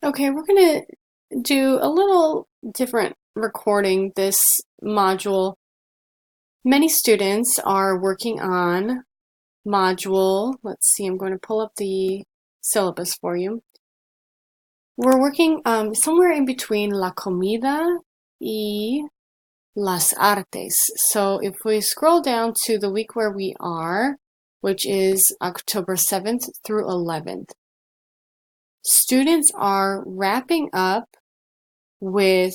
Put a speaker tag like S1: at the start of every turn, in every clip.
S1: Okay, we're going to do a little different recording this module. Many students are working on module, let's see, I'm going to pull up the syllabus for you. We're working somewhere in between la comida y las artes. So if we scroll down to the week where we are, which is October 7th through 11th, students are wrapping up with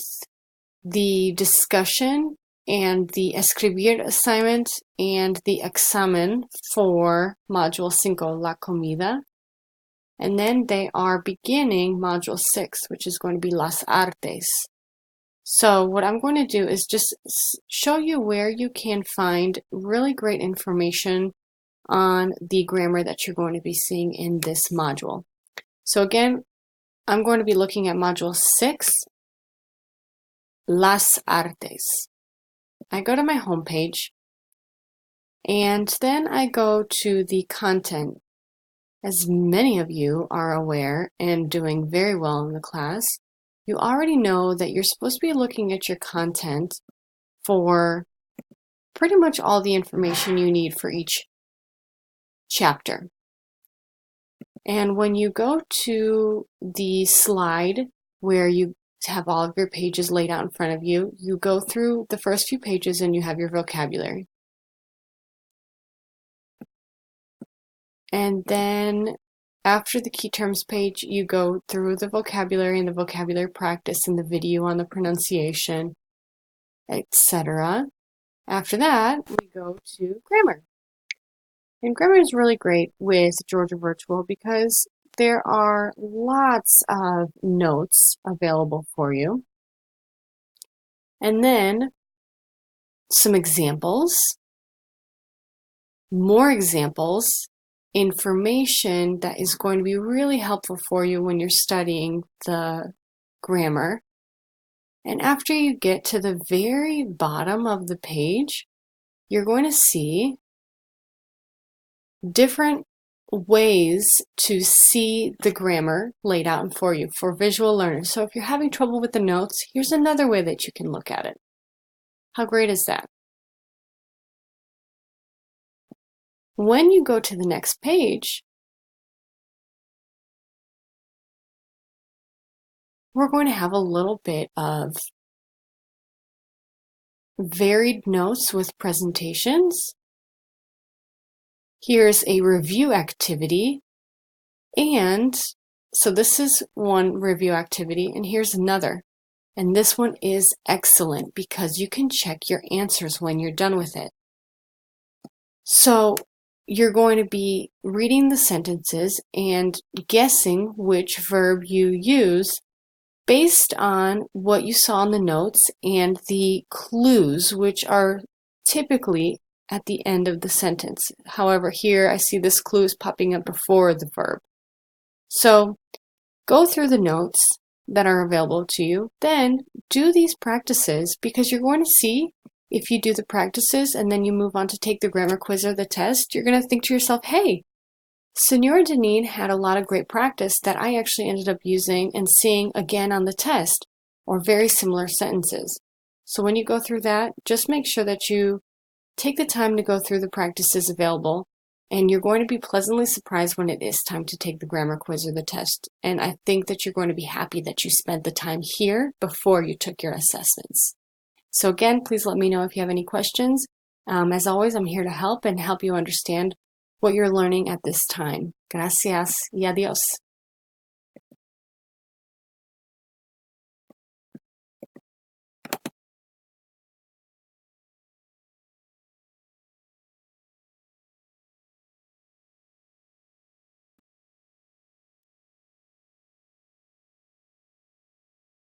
S1: the discussion and the escribir assignment and the examen for Module 5, La Comida. And then they are beginning Module 6, which is going to be Las Artes. So what I'm going to do is just show you where you can find really great information on the grammar that you're going to be seeing in this module. So again, I'm going to be looking at Module 6, Las Artes. I go to my homepage and then I go to the content. As many of you are aware and doing very well in the class, you already know that you're supposed to be looking at your content for pretty much all the information you need for each chapter. And when you go to the slide where you have all of your pages laid out in front of you, you go through the first few pages and you have your vocabulary. And then after the key terms page, you go through the vocabulary and the vocabulary practice and the video on the pronunciation, etc. After that, we go to grammar. And grammar is really great with Georgia Virtual because there are lots of notes available for you. And then some examples, more examples, information that is going to be really helpful for you when you're studying the grammar. And after you get to the very bottom of the page, you're going to see different ways to see the grammar laid out for you for visual learners. So if you're having trouble with the notes, here's another way that you can look at it. How great is that? When you go to the next page, we're going to have a little bit of varied notes with presentations. Here's a review activity. And so this is one review activity, and here's another. And this one is excellent because you can check your answers when you're done with it. So you're going to be reading the sentences and guessing which verb you use based on what you saw in the notes and the clues, which are typically at the end of the sentence. However, here I see this clue is popping up before the verb. So go through the notes that are available to you, then do these practices because you're going to see if you do the practices and then you move on to take the grammar quiz or the test, you're going to think to yourself, hey, Senora Deneen had a lot of great practice that I actually ended up using and seeing again on the test, or very similar sentences. So when you go through that, just make sure that you take the time to go through the practices available, and you're going to be pleasantly surprised when it is time to take the grammar quiz or the test. And I think that you're going to be happy that you spent the time here before you took your assessments. So again, please let me know if you have any questions. As always, I'm here to help and help you understand what you're learning at this time. Gracias y adiós.